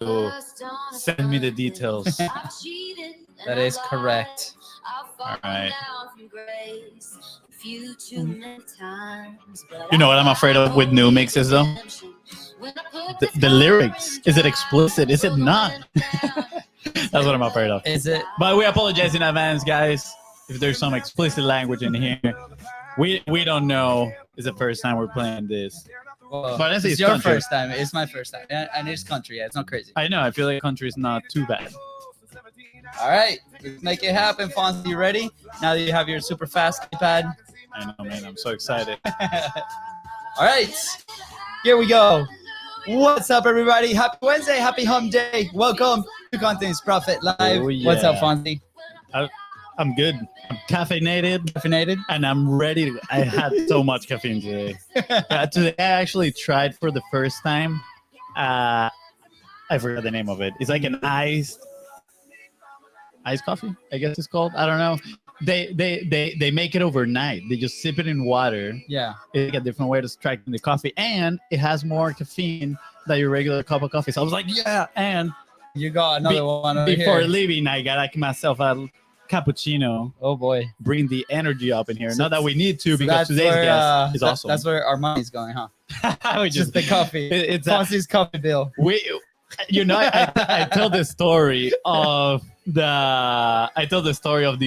to send me the details. That is correct. All right. You know what I'm afraid of with new mixes, though? The lyrics. Is it explicit? Is it not? That's what I'm afraid of. Is it? But we apologize in advance, guys, if there's some explicit language in here. We don't know. It's the first time we're playing this. Well, But it's your first time. It's my first time. And it's country. Yeah, it's not crazy. I know. I feel like country is not too bad. All right. Let's make it happen, Fonzie. You ready? Now that you have your super fast iPad. I know, man. I'm so excited. All right. Here we go. What's up, everybody? Happy Wednesday. Happy Hump Day. Welcome to Contents Profit Live. Oh, yeah. What's up, Fonzie? I'm good. I'm caffeinated. And I'm ready. I had so much caffeine today. Today I actually tried for the first time. I forgot the name of it. It's like an iced coffee, I guess it's called. I don't know. They make it overnight. They just sip it in water. Yeah. It's like a different way to extract the coffee, and it has more caffeine than your regular cup of coffee. So I was like, yeah. And you got another one over before here. leaving, I got like myself a cappuccino. Oh boy, bring the energy up in here. So not that we need to, because today's guest is awesome. That's where our money's going, huh? just the coffee. It's Fonzie's coffee bill. I tell the story of the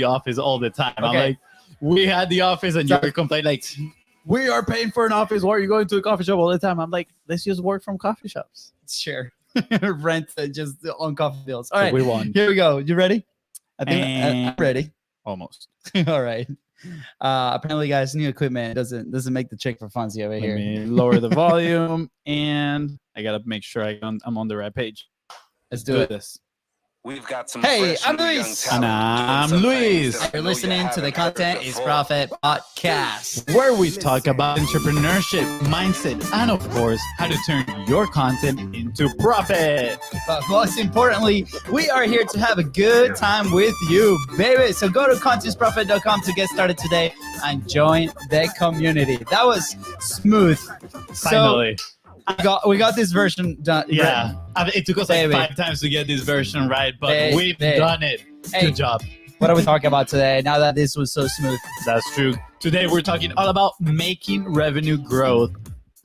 office all the time. Okay. I'm like, we had the office and you're complaining like, we are paying for an office. Why are you going to a coffee shop all the time? I'm like, let's just work from coffee shops. Sure. Rent just on coffee bills. All right. We won. Here we go. You ready? I think I'm ready. Almost. All right. Apparently, guys, new equipment doesn't make the trick for Fonzie over here. Let me lower the volume, and I gotta make sure I'm on the right page. Let's do this. We've got some. Hey, I'm Luis. And I'm Luis. You're listening to the Content is Profit podcast, where we talk about entrepreneurship, mindset, and of course, how to turn your content into profit. But most importantly, we are here to have a good time with you, baby. So go to contentsprofit.com to get started today and join the community. That was smooth. Finally. We got this version done. Yeah, it took us like 5 times to get this version right, but we've done it. Good job. What are we talking about today? Now that this was so smooth. That's true. Today we're talking all about making revenue growth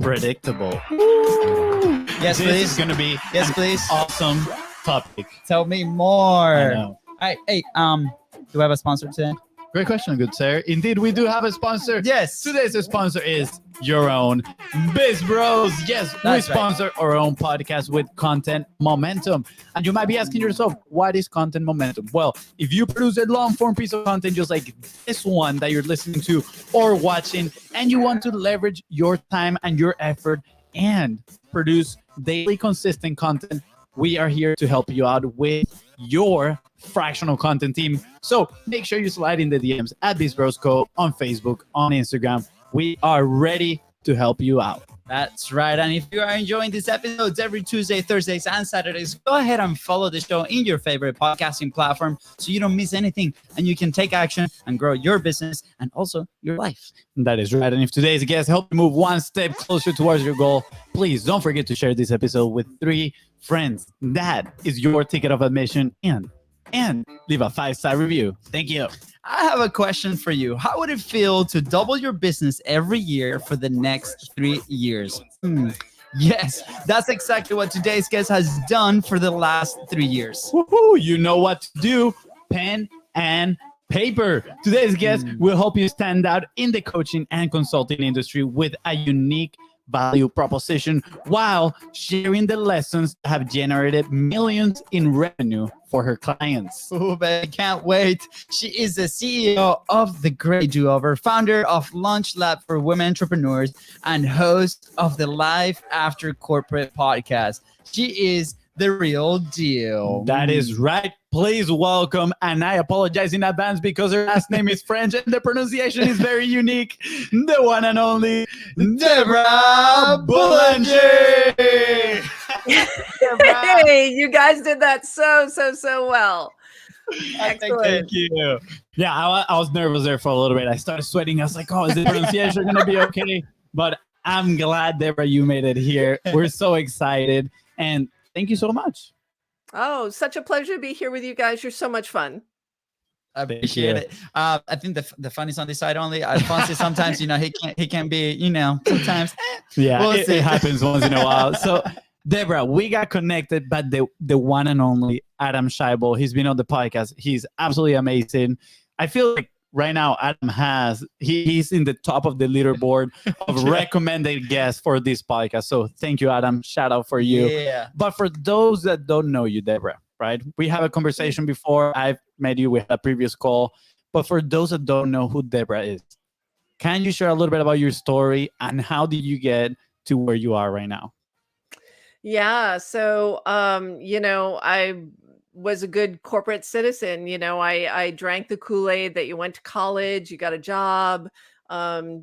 predictable. Woo! Yes, this please. is gonna be please. Awesome topic. Tell me more. I know. All right. Hey, do we have a sponsor today? Great question, good sir. Indeed, we do have a sponsor. Yes. Today's sponsor is your own BIZBROS. Yes, we sponsor our own podcast with Content Momentum. And you might be asking yourself, what is Content Momentum? Well, if you produce a long-form piece of content just like this one that you're listening to or watching, and you want to leverage your time and your effort and produce daily consistent content, we are here to help you out with your fractional content team. So make sure you slide in the DMs at BIZBROS on Facebook, on Instagram. We are ready to help you out. That's right. And if you are enjoying these episodes every Tuesday, Thursdays, and Saturdays, go ahead and follow the show in your favorite podcasting platform so you don't miss anything and you can take action and grow your business and also your life. That is right. And if today's guest helped you move one step closer towards your goal, please don't forget to share this episode with 3 friends. That is your ticket of admission and leave a 5-star review. Thank you. I have a question for you. How would it feel to double your business every year for the next 3 years? Yes, that's exactly what today's guest has done for the last 3 years. Woohoo! You know what to do. Pen and paper. Today's guest will help you stand out in the coaching and consulting industry with a unique value proposition while sharing the lessons that have generated millions in revenue for her clients. Oh, but I can't wait. She is the CEO of The Great Do-Over, founder of Launch Lab for Women Entrepreneurs, and host of the Life After Corporate podcast. She is the real deal. That is right. Please welcome, and I apologize in advance because her last name is French and the pronunciation is very unique, the one and only Debra Boulanger. Hey, you guys did that so well. Excellent. Thank you. Yeah, I was nervous there for a little bit. I started sweating. I was like, oh, is the pronunciation going to be okay? But I'm glad, Debra, you made it here. We're so excited. And thank you so much. Oh, such a pleasure to be here with you guys. You're so much fun. I appreciate it. I think the fun is on this side only. Fonzie, sometimes, he can be, sometimes. Yeah, We'll it see. happens once in a while. So, Debra, we got connected, but the one and only Adam Scheibel, he's been on the podcast. He's absolutely amazing. I feel like right now Adam he's in the top of the leaderboard of recommended guests for this podcast. So thank you, Adam. Shout out for you. Yeah. But for those that don't know you, Debra, right? We have a conversation before. I've met you with a previous call. But for those that don't know who Debra is, can you share a little bit about your story and how did you get to where you are right now? Yeah. So, I was a good corporate citizen. I drank the Kool-Aid that you went to college, you got a job,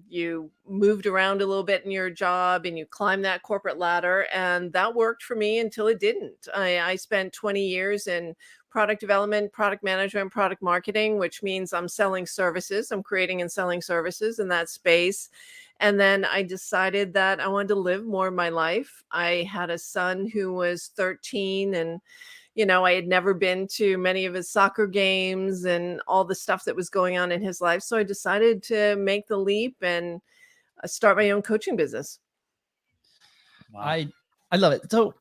you moved around a little bit in your job and you climbed that corporate ladder. And that worked for me until it didn't. I spent 20 years in product development, product management, product marketing, which means I'm selling services. I'm creating and selling services in that space. And then I decided that I wanted to live more of my life. I had a son who was 13 and I had never been to many of his soccer games and all the stuff that was going on in his life. So I decided to make the leap and start my own coaching business. Wow. I love it. So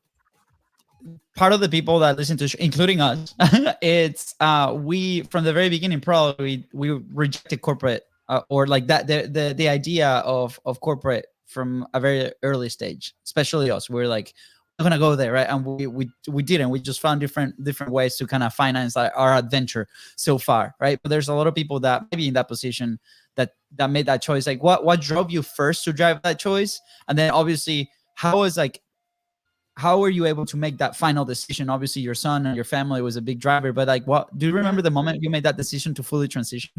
part of the people that listen to, including us, it's we from the very beginning probably we rejected corporate or like that the idea of corporate from a very early stage, especially us. We're like, we're gonna go there, right? And we didn't. We just found different ways to kind of finance our adventure so far, right? But there's a lot of people that maybe in that position that made that choice. Like, what drove you first to drive that choice, and then obviously how were you able to make that final decision? Obviously, your son and your family was a big driver, but like, what do you remember the moment you made that decision to fully transition?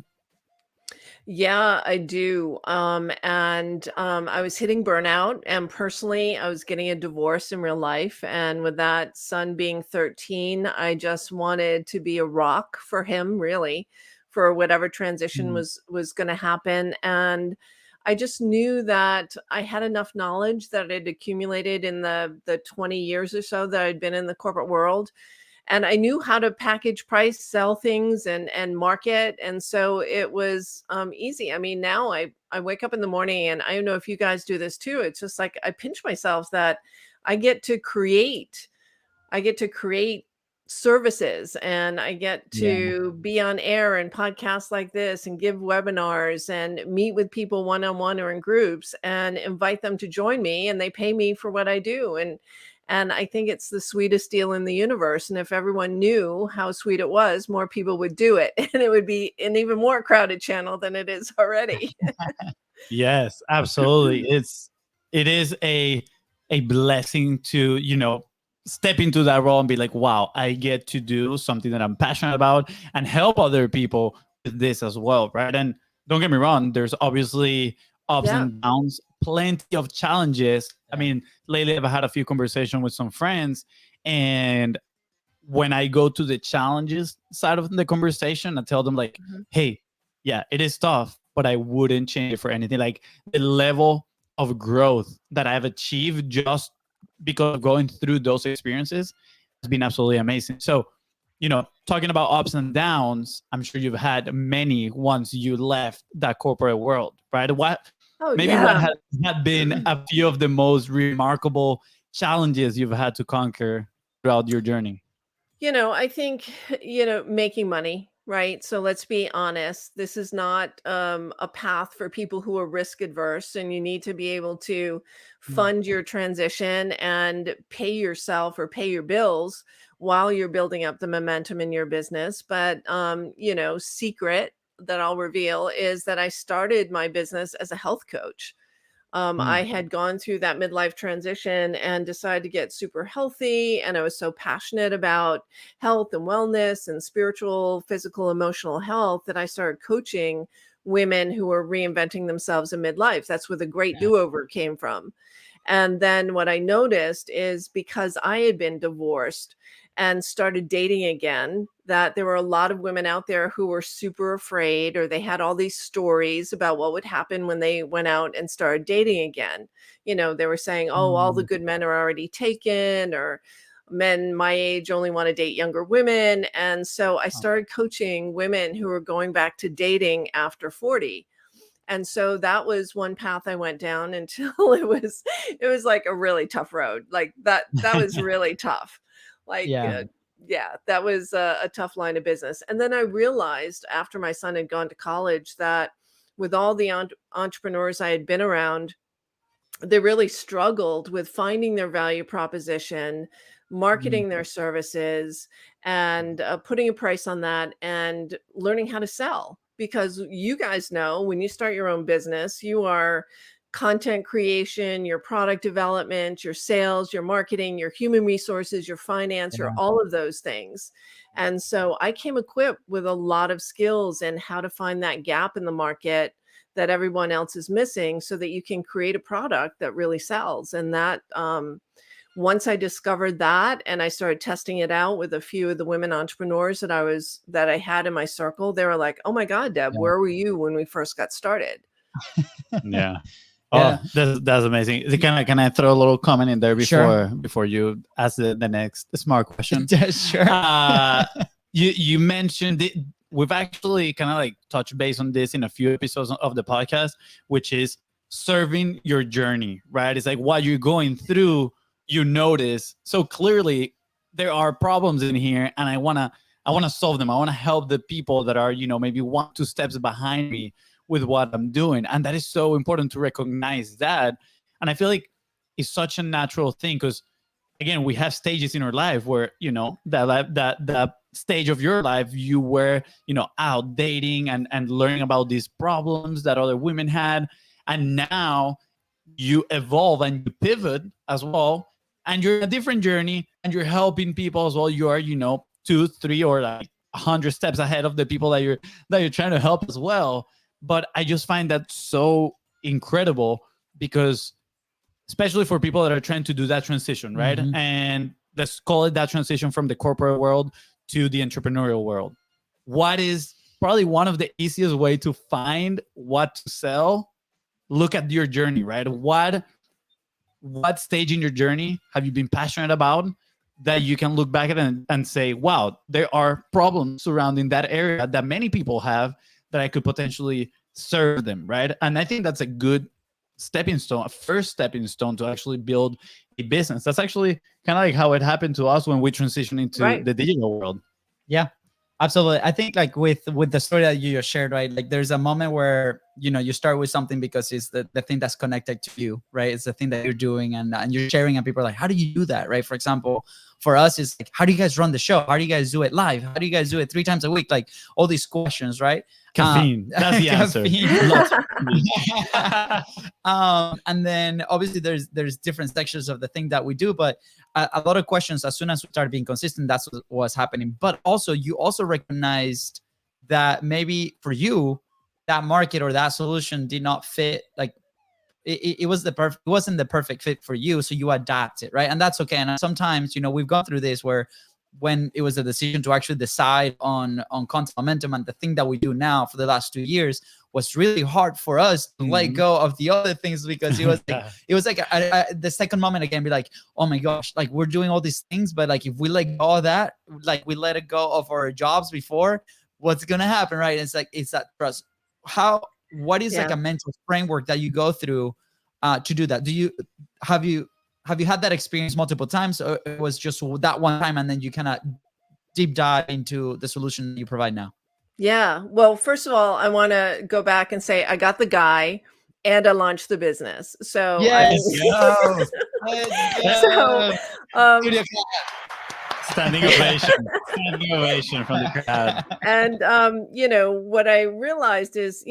Yeah, I do. I was hitting burnout, and personally, I was getting a divorce in real life. And with that son being 13, I just wanted to be a rock for him, really, for whatever transition Mm. was going to happen. And I just knew that I had enough knowledge that I'd accumulated in the 20 years or so that I'd been in the corporate world, and I knew how to package, price, sell things and market. And so it was easy. I mean, now I wake up in the morning, and I don't know if you guys do this too. It's just like I pinch myself that I get to create. I get to create services, and I get to be on air and podcasts like this and give webinars and meet with people one-on-one or in groups and invite them to join me, and they pay me for what I do. And I think it's the sweetest deal in the universe. And if everyone knew how sweet it was, more people would do it. And it would be an even more crowded channel than it is already. Yes, absolutely. It is a blessing to, step into that role and be like, wow, I get to do something that I'm passionate about and help other people with this as well, right? And don't get me wrong, there's obviously ups Yeah. and downs, plenty of challenges. I mean, lately I've had a few conversations with some friends, and when I go to the challenges side of the conversation, I tell them like, Mhm. hey, yeah, it is tough, but I wouldn't change it for anything. Like the level of growth that I've achieved just because of going through those experiences has been absolutely amazing. So, talking about ups and downs, I'm sure you've had many once you left that corporate world, right? What Oh, maybe what yeah. had been a few of the most remarkable challenges you've had to conquer throughout your journey? I think, making money, right? So let's be honest. This is not a path for people who are risk adverse, and you need to be able to Mm. fund your transition and pay yourself or pay your bills while you're building up the momentum in your business. But, secret that I'll reveal is that I started my business as a health coach. I Mm. had gone through that midlife transition and decided to get super healthy. And I was so passionate about health and wellness and spiritual, physical, emotional health that I started coaching women who were reinventing themselves in midlife. That's where the great Yeah. do-over came from. And then what I noticed is because I had been divorced and started dating again, that there were a lot of women out there who were super afraid, or they had all these stories about what would happen when they went out and started dating again. They were saying, oh, all the Mm. good men are already taken, or Men my age only want to date younger women. And so I started coaching women who were going back to dating after 40. And so that was one path I went down until it was like a really tough road. Like that was really tough. Like Yeah. yeah, that was a tough line of business. And then I realized after my son had gone to college that with all the entrepreneurs I had been around, they really struggled with finding their value proposition, Mhm. marketing their services, and putting a price on that and learning how to sell. Because you guys know when you start your own business, you are content creation, your product development, your sales, your marketing, your human resources, your finance, your Yeah. all of those things. And so I came equipped with a lot of skills in how to find that gap in the market that everyone else is missing so that you can create a product that really sells. And that once I discovered that and I started testing it out with a few of the women entrepreneurs that I had in my circle, they were like, "Oh my God, Deb, Yeah. where were you when we first got started?" Yeah. Yeah. Oh, that's amazing. Can I throw a little comment in there Sure. before you ask the next smart question? Sure. You mentioned it. We've actually kind of like touched base on this in a few episodes of the podcast, which is serving your journey, right? It's like what you're going through, you notice. So clearly there are problems in here and I want to solve them. I want to help the people that are, maybe 1-2 steps behind me with what I'm doing. And that is so important to recognize that. And I feel like it's such a natural thing because again, we have stages in our life where, that stage of your life, you were, out dating and learning about these problems that other women had. And now you evolve and you pivot as well. And you're in a different journey and you're helping people as well. You are, 2, 3, or like 100 steps ahead of the people that you're trying to help as well. But I just find that so incredible because especially for people that are trying to do that transition, right? Mhm. And let's call it that transition from the corporate world to the entrepreneurial world. What is probably one of the easiest way to find what to sell? Look at your journey, right? What stage in your journey have you been passionate about that you can look back at and say, wow, there are problems surrounding that area that many people have that I could potentially serve them, right? And I think that's a good stepping stone, a first stepping stone to actually build a business. That's actually kind of like how it happened to us when we transitioned into Right. the digital world. Yeah, absolutely. I think like with the story that you just shared, right? Like there's a moment where, you start with something because it's the thing that's connected to you, right? It's the thing that you're doing and you're sharing and people are like, how do you do that? Right. For example, for us, it's like, how do you guys run the show? How do you guys do it live? How do you guys do it 3 times a week? Like all these questions, right? Caffeine. That's the answer. Caffeine. Lots of caffeine. And then obviously there's different sections of the thing that we do, but a lot of questions, as soon as we started being consistent, that's what was happening. But also you also recognized that maybe for you, that market or that solution did not fit. Like it wasn't the perfect fit for you. So you adapt it, right? And that's okay. And sometimes, we've gone through this where when it was a decision to actually decide on content momentum and the thing that we do now for the last 2 years was really hard for us to let go of the other things because it was like, it was like the second moment again, be like, oh my gosh, like we're doing all these things, but like if we let go of that, like we let it go of our jobs before, what's gonna happen, right? It's like it's that trust. What is like a mental framework that you go through to do that? Have you had that experience multiple times, or it was just that one time and then you kind of deep dive into the solution you provide now? Yeah. Well, first of all, I want to go back and say I got the guy and I launched the business. So I Yes. Go. so um Standing ovation. Standing ovation from the crowd. and what I realized is,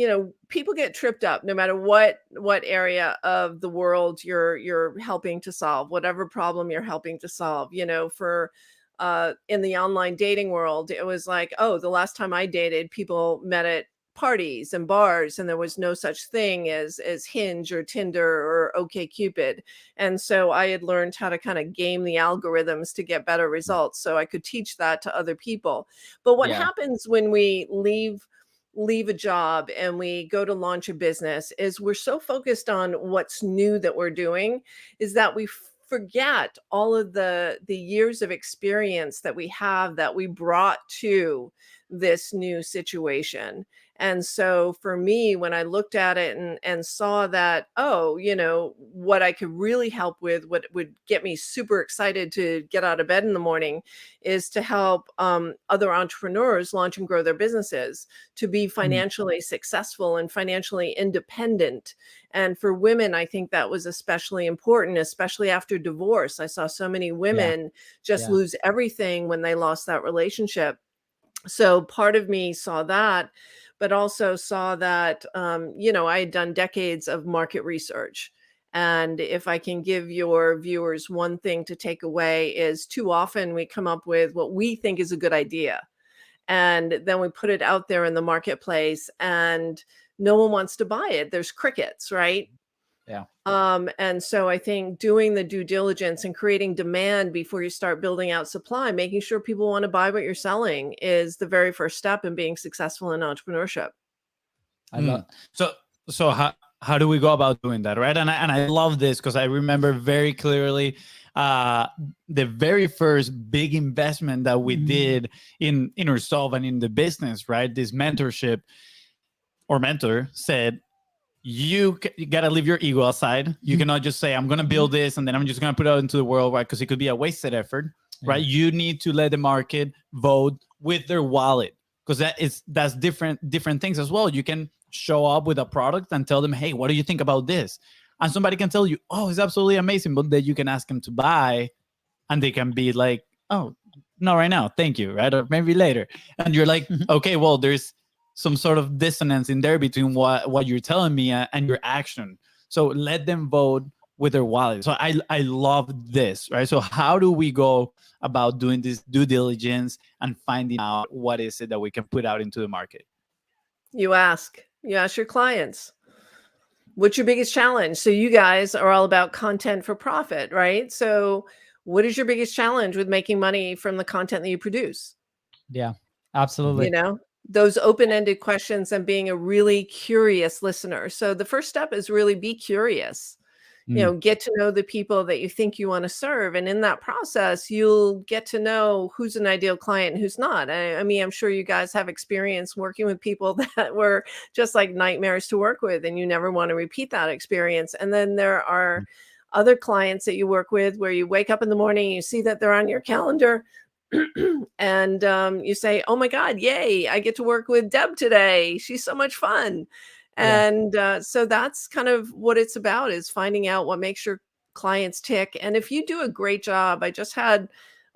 people get tripped up no matter what area of the world you're helping to solve, whatever problem you're helping to solve. For in the online dating world, it was like, oh, the last time I dated, people met at parties and bars, and there was no such thing as Hinge or Tinder or OkCupid. And so I had learned how to kind of game the algorithms to get better results, so I could teach that to other people. But what Yeah. happens when we leave a job and we go to launch a business is we're so focused on what's new that we're doing is that we forget all of the years of experience that we have that we brought to this new situation. And so for me, when I looked at it and saw that, oh, what I could really help with, what would get me super excited to get out of bed in the morning, is to help other entrepreneurs launch and grow their businesses, to be financially successful and financially independent. And for women, I think that was especially important, especially after divorce. I saw so many women just lose everything when they lost that relationship. So part of me saw that, but also saw that, I had done decades of market research. And if I can give your viewers one thing to take away, is too often we come up with what we think is a good idea. And then we put it out there in the marketplace and no one wants to buy it. There's crickets, right? Yeah. And so I think doing the due diligence and creating demand before you start building out supply, making sure people want to buy what you're selling, is the very first step in being successful in entrepreneurship. I love. So how do we go about doing that, right? And I love this because I remember very clearly the very first big investment that we did in ourselves and in the business, right? This mentorship or mentor said, you got to leave your ego aside. You cannot just say, I'm going to build this and then I'm just going to put it out into the world, right? Because it could be a wasted effort, right? You need to let the market vote with their wallet, because that's different things as well. You can show up with a product and tell them, hey, what do you think about this? And somebody can tell you, oh, it's absolutely amazing. But then you can ask them to buy and they can be like, oh, not right now. Thank you. Right. Or maybe later. And you're like, okay, well, there's some sort of dissonance in there between what you're telling me and your action. So let them vote with their wallet. So I love this, right? So how do we go about doing this due diligence and finding out what is it that we can put out into the market? You ask your clients, what's your biggest challenge? So you guys are all about content for profit, right? So what is your biggest challenge with making money from the content that you produce? Yeah, absolutely. Those open-ended questions and being a really curious listener. So the first step is really be curious. Get to know the people that you think you want to serve. And in that process, you'll get to know who's an ideal client and who's not. I mean, I'm sure you guys have experience working with people that were just like nightmares to work with, and you never want to repeat that experience. And then there are other clients that you work with where you wake up in the morning, you see that they're on your calendar, and you say, oh my God, yay, I get to work with Deb today. She's so much fun. And so that's kind of what it's about, is finding out what makes your clients tick. And if you do a great job, I just had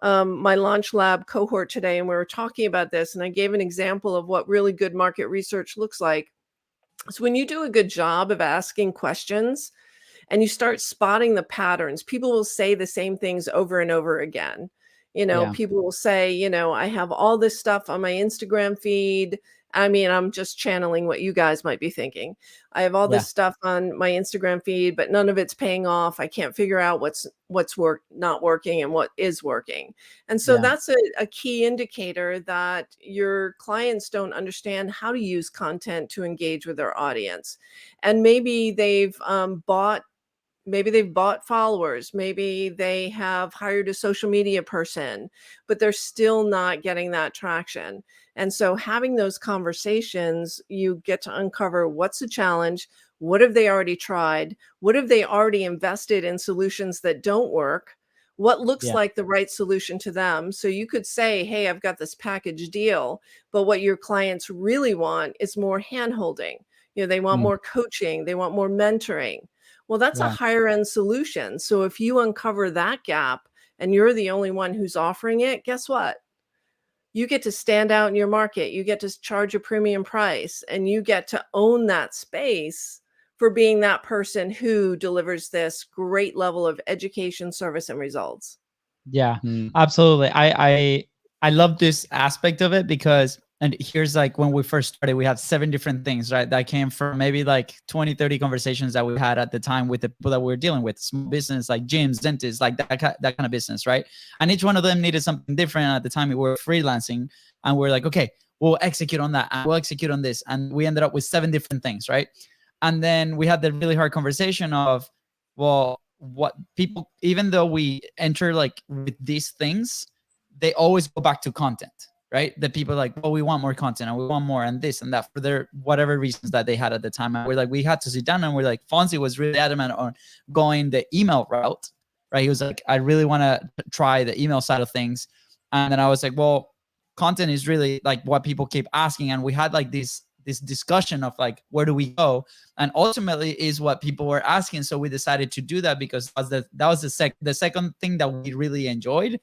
my Launch Lab cohort today, and we were talking about this, and I gave an example of what really good market research looks like. So when you do a good job of asking questions and you start spotting the patterns, people will say the same things over and over again. People will say, I have all this stuff on my Instagram feed. I mean, I'm just channeling what you guys might be thinking. I have all this stuff on my Instagram feed, but none of it's paying off. I can't figure out what's not working and what is working. And so that's a key indicator that your clients don't understand how to use content to engage with their audience. And maybe they've bought followers. Maybe they have hired a social media person, but they're still not getting that traction. And so having those conversations, you get to uncover what's the challenge, what have they already tried, what have they already invested in solutions that don't work, what looks like the right solution to them. So you could say, hey, I've got this package deal, but what your clients really want is more handholding. They want more coaching, they want more mentoring. Well, that's a higher end solution. So if you uncover that gap and you're the only one who's offering it, guess what? You get to stand out in your market. You get to charge a premium price, and you get to own that space for being that person who delivers this great level of education, service, and results. Yeah, absolutely. I love this aspect of it because, and here's like when we first started, we had 7 different things, right? That came from maybe like 20, 30 conversations that we had at the time with the people that we were dealing with, small business, like gyms, dentists, like that kind of business, right? And each one of them needed something different. At the time we were freelancing, and we're like, okay, we'll execute on that, and we'll execute on this. And we ended up with 7 different things, right? And then we had the really hard conversation of, well, what people, even though we enter like with these things, they always go back to content, right? The people are like, well, we want more content and we want more and this and that for their whatever reasons that they had at the time. And we're like, we had to sit down and we're like, Fonzie was really adamant on going the email route, right? He was like, I really want to try the email side of things. And then I was like, well, content is really like what people keep asking. And we had like this discussion of like, where do we go? And ultimately is what people were asking. So we decided to do that because that was the second thing that we really enjoyed.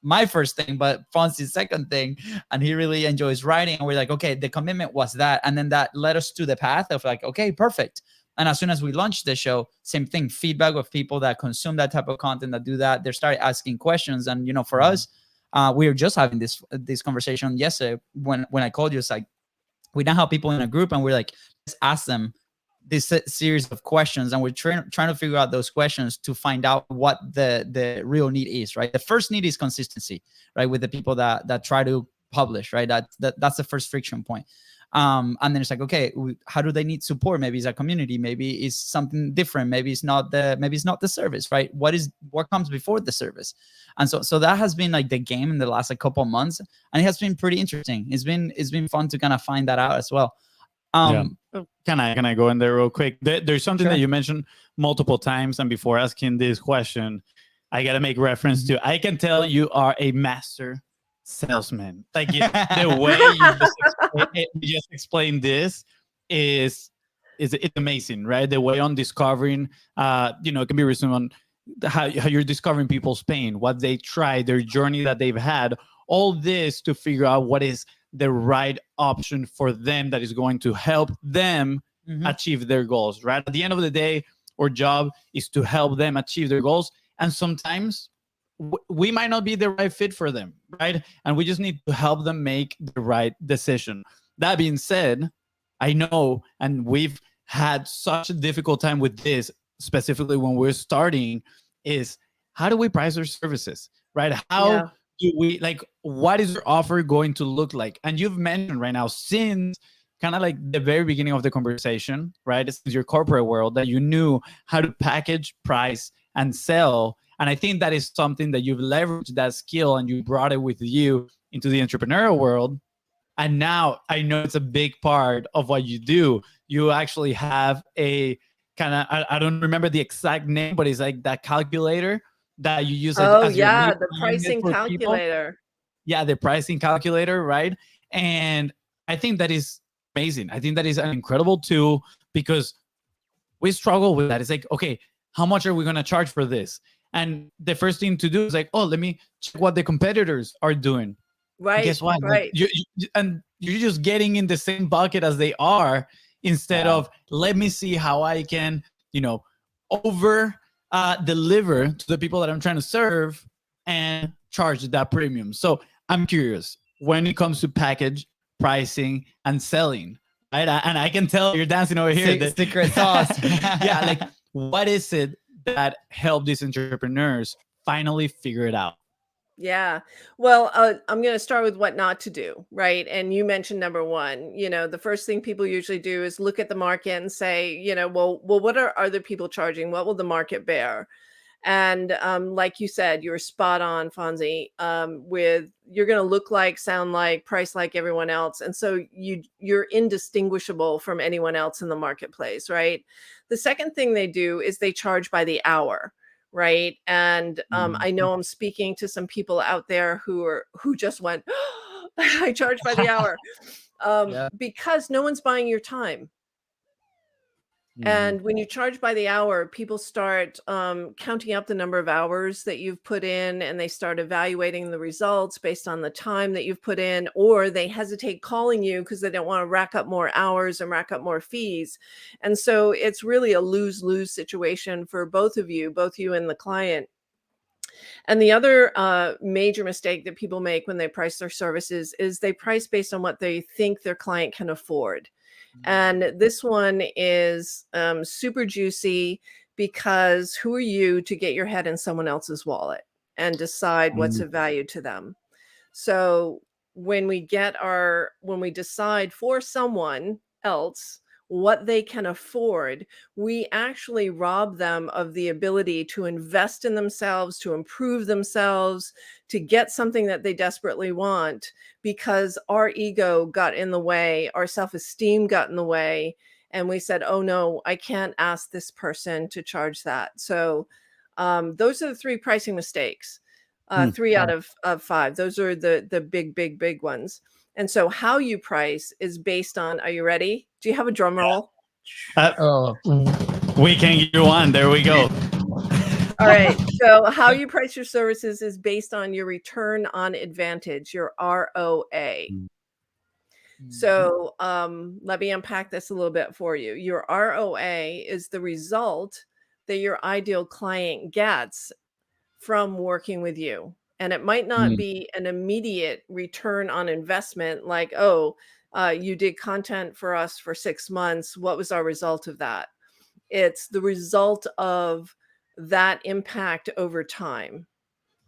My first thing, but Fonzie's second thing, and he really enjoys writing. And we're like, okay, the commitment was that. And then that led us to the path of like, okay, perfect. And as soon as we launched the show, same thing, feedback of people that consume that type of content, that do that, they start asking questions. And, you know, for us, we were just having this conversation yesterday when I called you. It's like, we now have people in a group and we're like, let's ask them this series of questions. And we're trying to figure out those questions to find out what the real need is, right? The first need is consistency, right? With the people that try to publish, right? That's the first friction point. And then it's like, okay, how do they need support? Maybe it's a community, maybe it's something different. Maybe it's not the service, right? What comes before the service? And so that has been like the game in the last couple of months, and it has been pretty interesting. It's been fun to kind of find that out as well. Can I go in there real quick? There's something Sure. that you mentioned multiple times, and before asking this question, I gotta make reference to. I can tell you are a master salesman. Like the way you just explained this is it's amazing, right? The way on discovering, it can be resumed on how you're discovering people's pain, what they try, their journey that they've had, all this to figure out what is the right option for them that is going to help them achieve their goals, right? At the end of the day, our job is to help them achieve their goals. And sometimes we might not be the right fit for them, right? And we just need to help them make the right decision. That being said, I know, and we've had such a difficult time with this, specifically when we're starting, is how do we price our services, right? How do we, like, what is your offer going to look like? And you've mentioned right now, since kind of like the very beginning of the conversation, right? Since your corporate world, that you knew how to package, price, and sell. And I think that is something that you've leveraged that skill and you brought it with you into the entrepreneurial world. And now I know it's a big part of what you do. You actually have a kind of, I don't remember the exact name, but it's like that calculator that you use as your lead the pricing calculator. Yeah, the pricing calculator, right? And I think that is amazing. I think that is an incredible tool because we struggle with that. It's like, okay, how much are we going to charge for this? And the first thing to do is like, oh, let me check what the competitors are doing. Right. Guess what? Right. And you're just getting in the same bucket as they are, instead of let me see how I can, over deliver to the people that I'm trying to serve and charge that premium. So I'm curious, when it comes to package, pricing, and selling, right? And I can tell you're dancing over here. The secret sauce. Yeah, like what is it that helped these entrepreneurs finally figure it out? Yeah. Well, I'm going to start with what not to do, right? And you mentioned number one. The first thing people usually do is look at the market and say, well, what are other people charging? What will the market bear? And like you said, you're spot on, Fonzie. You're going to look like, sound like, price like everyone else, and so you're indistinguishable from anyone else in the marketplace, right? The second thing they do is they charge by the hour. Right. And I know I'm speaking to some people out there who just went, I charge by the hour, because no one's buying your time. And when you charge by the hour, people start counting up the number of hours that you've put in, and they start evaluating the results based on the time that you've put in, or they hesitate calling you because they don't want to rack up more hours and rack up more fees. And so it's really a lose-lose situation for both you and the client. And the other major mistake that people make when they price their services is they price based on what they think their client can afford. And this one is super juicy, because who are you to get your head in someone else's wallet and decide what's of value to them? So when we decide for someone else what they can afford, we actually rob them of the ability to invest in themselves, to improve themselves, to get something that they desperately want, because our ego got in the way, our self-esteem got in the way, and we said, oh no, I can't ask this person to charge that. So those are the 3 pricing mistakes. 3 out of 5. Those are the big ones. And so how you price is based on, are you ready? Do you have a drum roll? Oh, We can give you one. There we go. All right. So how you price your services is based on your return on advantage, your ROA. So let me unpack this a little bit for you. Your ROA is the result that your ideal client gets from working with you. And it might not be an immediate return on investment like, oh, you did content for us for 6 months. What was our result of that? It's the result of that impact over time.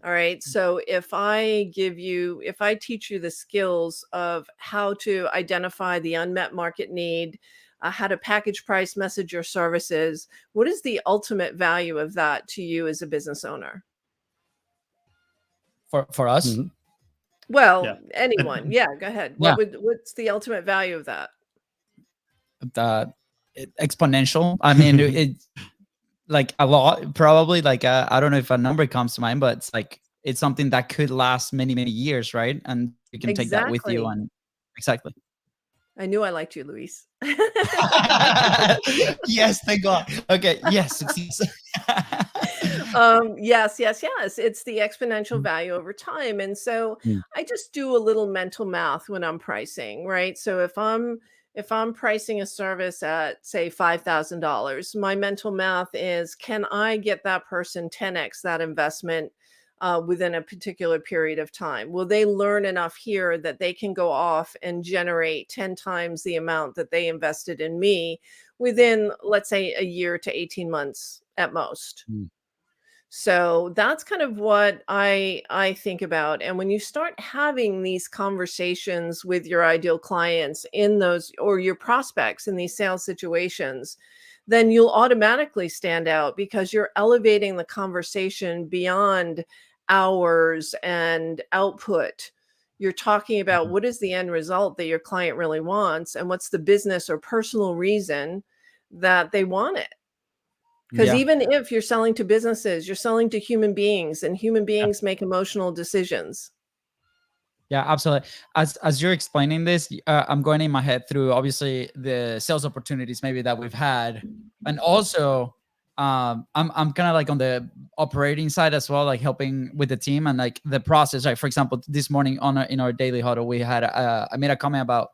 All right. So if I teach you the skills of how to identify the unmet market need, how to package, price, message your services, what is the ultimate value of that to you as a business owner? for us, Well, Yeah. anyone. Yeah, go ahead. Yeah. What's the ultimate value of that? Exponential. I mean, it's like a lot, probably like I don't know if a number comes to mind, but it's like it's something that could last many years, right? And you can take that with you. Exactly. And exactly. I knew I liked you, Luis. Yes, thank God. Okay, yes. Yes. It's the exponential value over time. And so I just do a little mental math when I'm pricing, right? So if I'm pricing a service at, say, $5,000, my mental math is, can I get that person 10x that investment within a particular period of time? Will they learn enough here that they can go off and generate 10 times the amount that they invested in me within, let's say, a year to 18 months at most? So that's kind of what I think about. And when you start having these conversations with your ideal clients in those, or your prospects in these sales situations, then you'll automatically stand out because you're elevating the conversation beyond hours and output. You're talking about what is the end result that your client really wants, and what's the business or personal reason that they want it. Because even if you're selling to businesses, you're selling to human beings, and human beings make emotional decisions. Yeah, absolutely. As you're explaining this, I'm going in my head through obviously the sales opportunities maybe that we've had, and also I'm kind of like on the operating side as well, like helping with the team and like the process. Like for example, this morning in our daily huddle, we had I made a comment about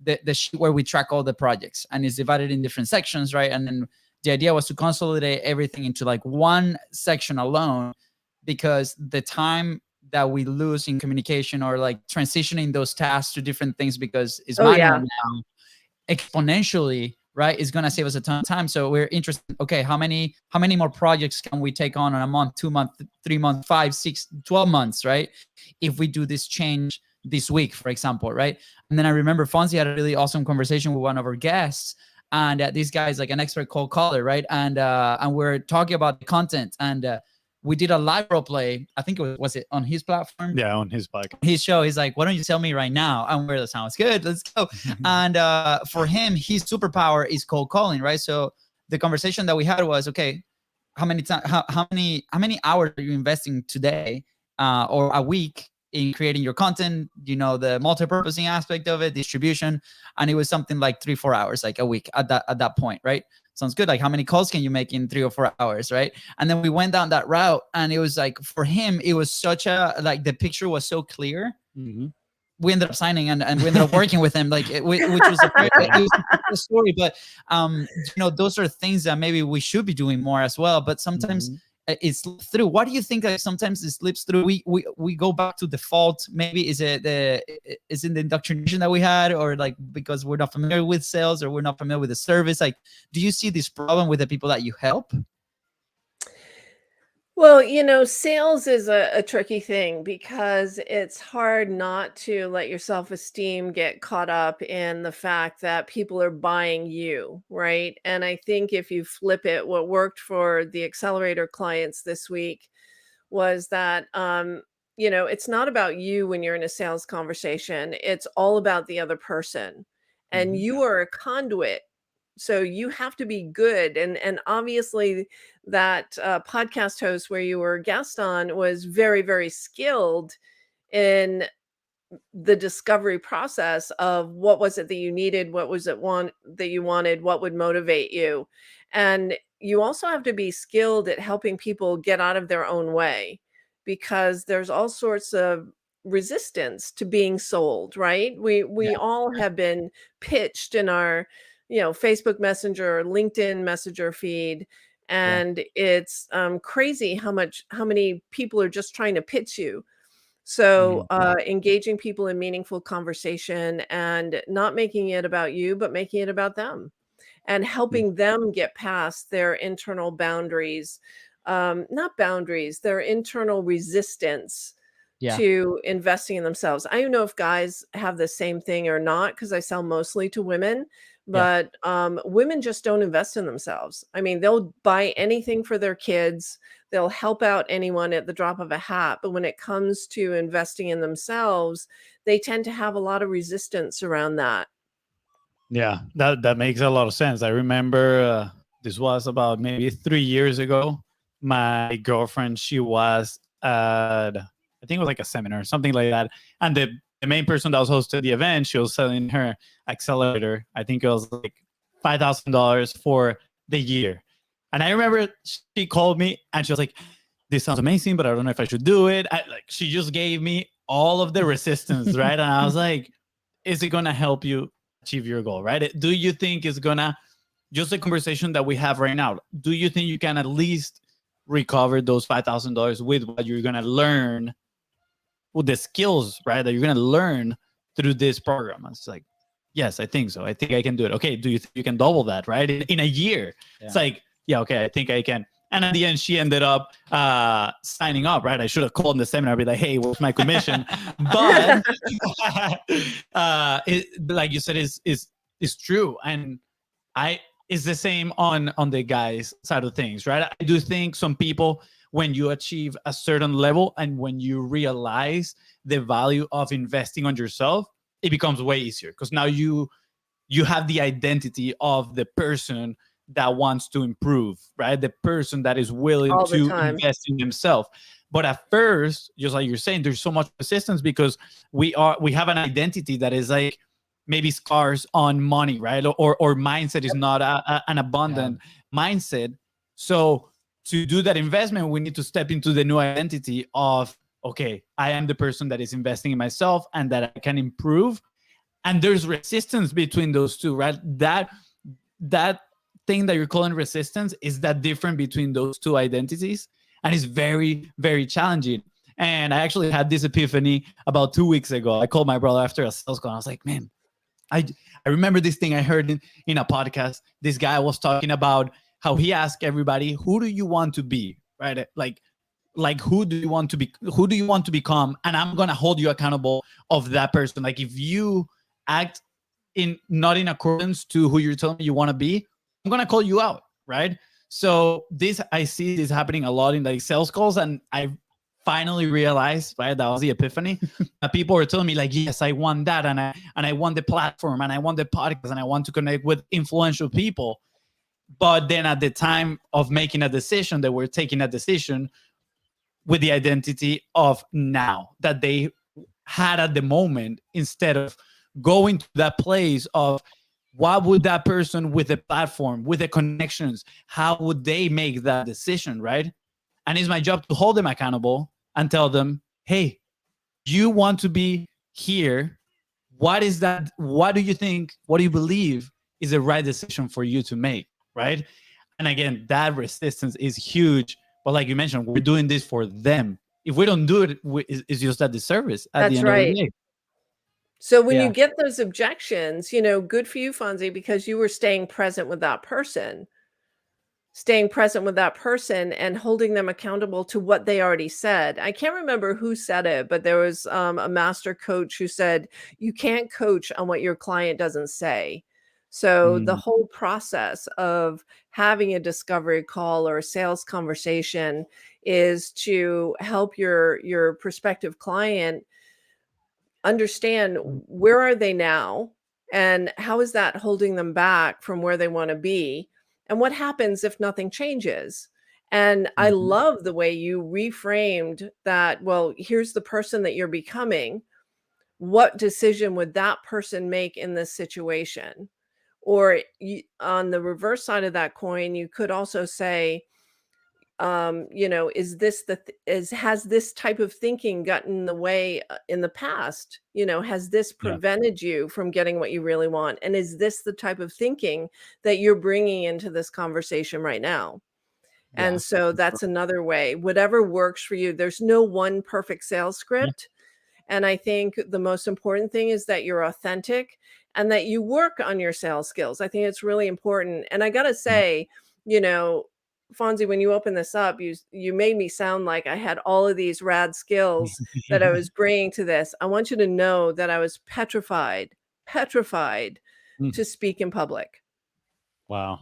the sheet where we track all the projects, and it's divided in different sections, right? And then the idea was to consolidate everything into like one section alone, because the time that we lose in communication or like transitioning those tasks to different things because it's manual now exponentially, right, is going to save us a ton of time. So we're interested, okay, how many more projects can we take on a month, 2 month, 3 month, 5, 6, 12 months, right? If we do this change this week, for example, right? And then I remember Fonzie had a really awesome conversation with one of our guests, and this guy is like an expert cold caller, right? And we're talking about the content, and we did a live role play. I think was it on his platform? Yeah, on his bike. His show. He's like, why don't you tell me right now? And we're like, sounds good. Let's go. And for him, his superpower is cold calling, right? So the conversation that we had was, okay, how many hours are you investing today or a week in creating your content, the multi-purposing aspect of it, distribution? And it was something like 3-4 hours, like a week at that point, right? Sounds good. Like how many calls can you make in 3 or 4 hours, right? And then we went down that route, and it was like, for him, it was such like the picture was so clear. We ended up signing and we ended up working with him, like which was a story. But those are things that maybe we should be doing more as well. But sometimes it slips through. What do you think that sometimes it slips through? We go back to default. Maybe is it in the indoctrination that we had, or like because we're not familiar with sales or we're not familiar with the service? Like, do you see this problem with the people that you help? Well, sales is a tricky thing because it's hard not to let your self-esteem get caught up in the fact that people are buying you, right? And I think if you flip it, what worked for the accelerator clients this week was that, it's not about you when you're in a sales conversation. It's all about the other person. And Mhm. you are a conduit. So you have to be good. And obviously that podcast host where you were a guest on was very, very skilled in the discovery process of what was it that you needed, what was it that you wanted, what would motivate you. And you also have to be skilled at helping people get out of their own way because there's all sorts of resistance to being sold, right? We Yeah. all have been pitched in our, Facebook Messenger or LinkedIn Messenger feed, Yeah. and it's crazy how many people are just trying to pitch you. So, Mhm. engaging people in meaningful conversation and not making it about you, but making it about them and Yeah. helping them get past their internal boundaries, not boundaries, their internal resistance Yeah. to investing in themselves. I don't know if guys have the same thing or not because I sell mostly to women, Yeah. but women just don't invest in themselves. I mean, they'll buy anything for their kids, they'll help out anyone at the drop of a hat. But when it comes to investing in themselves, they tend to have a lot of resistance around that. Yeah, that makes a lot of sense. I remember this was about maybe 3 years ago. My girlfriend, she was at, I think it was like a seminar, something like that. And the main person that was hosting the event, she was selling her accelerator. I think it was like $5,000 for the year. And I remember she called me and she was like, "This sounds amazing, but I don't know if I should do it." She just gave me all of the resistance, right? And I was like, "Is it gonna help you achieve your goal, right? Do you think it's gonna, just the conversation that we have right now, do you think you can at least recover those $5,000 with what you're gonna learn, with the skills, right, that you're gonna learn through this program?" It's like, yes, I think so. I think I can do it. Okay, do you think you can double that, right, in a year? Yeah. It's like, yeah, okay, I think I can. And at the end, she ended up signing up, right? I should have called in the seminar, be like, "Hey, what's my commission?" But like you said, is true. And I it's the same on the guys side of things, right? I do think some people, when you achieve a certain level and when you realize the value of investing on yourself, it becomes way easier because now you have the identity of the person that wants to improve, right? The person that is willing All the to time. invest in himself. But at first, just like you're saying, there's so much resistance because we have an identity that is like maybe scars on money, right? Or mindset is not an Yeah. abundant mindset. So to do that investment, we need to step into the new identity of, okay, I am the person that is investing in myself and that I can improve. And there's resistance between those two, right? That thing that you're calling resistance is that different between those two identities, and it's very, very challenging. And I actually had this epiphany about 2 weeks ago. I called my brother after a sales call. I was like, "Man, I I remember this thing I heard in a podcast. This guy was talking about how he asked everybody, who do you want to be, right? Like who do you want to be, who do you want to become, and I'm gonna hold you accountable of that person. Like if you act in not in accordance to who you're telling me you want to be, I'm gonna call you out, right?" So this, I see this happening a lot in like sales calls, and I finally realized, right, that was the epiphany, that people were telling me like, yes, I want that, and I want the platform, and I want the podcast, and I want to connect with influential people. But then at the time of making a decision, they were taking a decision with the identity of now that they had at the moment, instead of going to that place of what would that person with the platform, with the connections, how would they make that decision, right? And it's my job to hold them accountable and tell them, hey, you want to be here. What is that? What do you think? What do you believe is the right decision for you to make, right? And again, that resistance is huge. But like you mentioned, we're doing this for them. If we don't do it, it's just a disservice at the That's end of the right. day. So when you Yeah. get those objections, good for you, Fonzie, because you were staying present with that person. staying present with that person and holding them accountable to what they already said. I can't remember who said it, but there was a master coach who said, you can't coach on what your client doesn't say. So the Mm, whole process of having a discovery call or a sales conversation is to help your prospective client understand where are they now and how is that holding them back from where they want to be, and what happens if nothing changes. And I Mhm. love the way you reframed that. Well, here's the person that you're becoming. What decision would that person make in this situation? Or on the reverse side of that coin, you could also say, is this has this type of thinking gotten in the way in the past? Has this yeah. prevented you from getting what you really want? And is this the type of thinking that you're bringing into this conversation right now? Yeah. And so that's another way, whatever works for you. There's no one perfect sales Yeah. script. And I think the most important thing is that you're authentic and that you work on your sales skills. I think it's really important. And I got to Yeah. say, you know, Fonzie, when you open this up, you made me sound like I had all of these rad skills that I was bringing to this. I want you to know that I was petrified Mm, to speak in public. wow.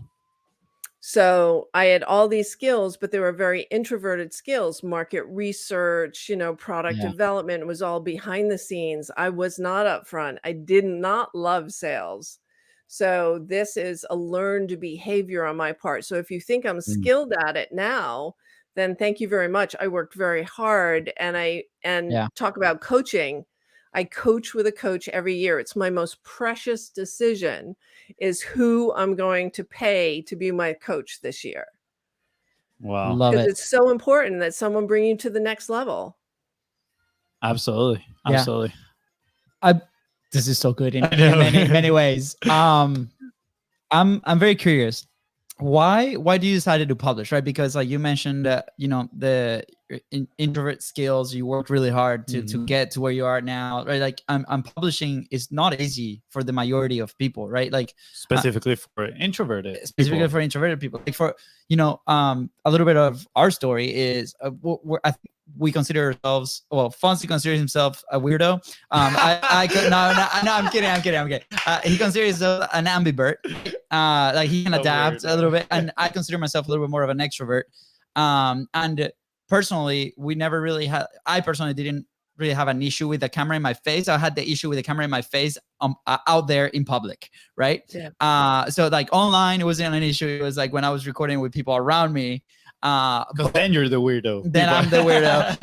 So I had all these skills, but they were very introverted skills. Market research, product Yeah. development was all behind the scenes. I was not up front. I did not love sales. So this is a learned behavior on my part. So if you think I'm Mm, skilled at it now, then thank you very much. I worked very hard, and Yeah. talk about coaching. I coach with a coach every year. It's my most precious decision, is who I'm going to pay to be my coach this year, wow. Love because it. it's so important that someone bring you to the next level. Absolutely. Yeah. Absolutely. I this is so good in, I know. many ways. I'm very curious. Why do you decide to publish, right? Because like you mentioned, the introvert skills, you worked really hard to Mhm. get to where you are now, right? Like I'm publishing is not easy for the majority of people, right? Like Specifically for introverted specifically people. for introverted people. Like for a little bit of our story is I think we consider ourselves. Well, Fonzie considers himself a weirdo. I could no, I'm kidding. He considers himself an ambivert. Like he can A adapt a weirdo. little bit, and I consider myself a little bit more of an extrovert. And personally, we never really had. I personally didn't really have an issue with the camera in my face. I had the issue with the camera in my face out there in public, right? Yeah. So like online, it wasn't an issue. It was like when I was recording with people around me. Because then you're the weirdo. Then I'm the weirdo.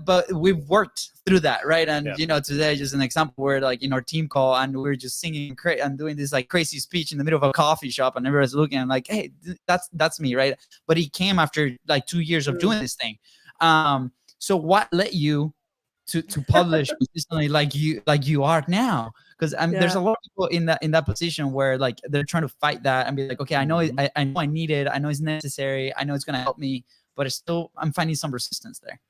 But we've worked through that, right? And Yeah. today just an example where like in our team call and we're just singing and doing this like crazy speech in the middle of a coffee shop, and everyone's looking and like, hey, that's me, right? But he came after like 2 years of doing this thing. So what led you to publish consistently like you are now? Because there's Yeah. a lot of people in that position where like they're trying to fight that and be like, okay, I know Mhm. I know I need it, I know it's necessary, I know it's gonna help me, but I'm finding some resistance there.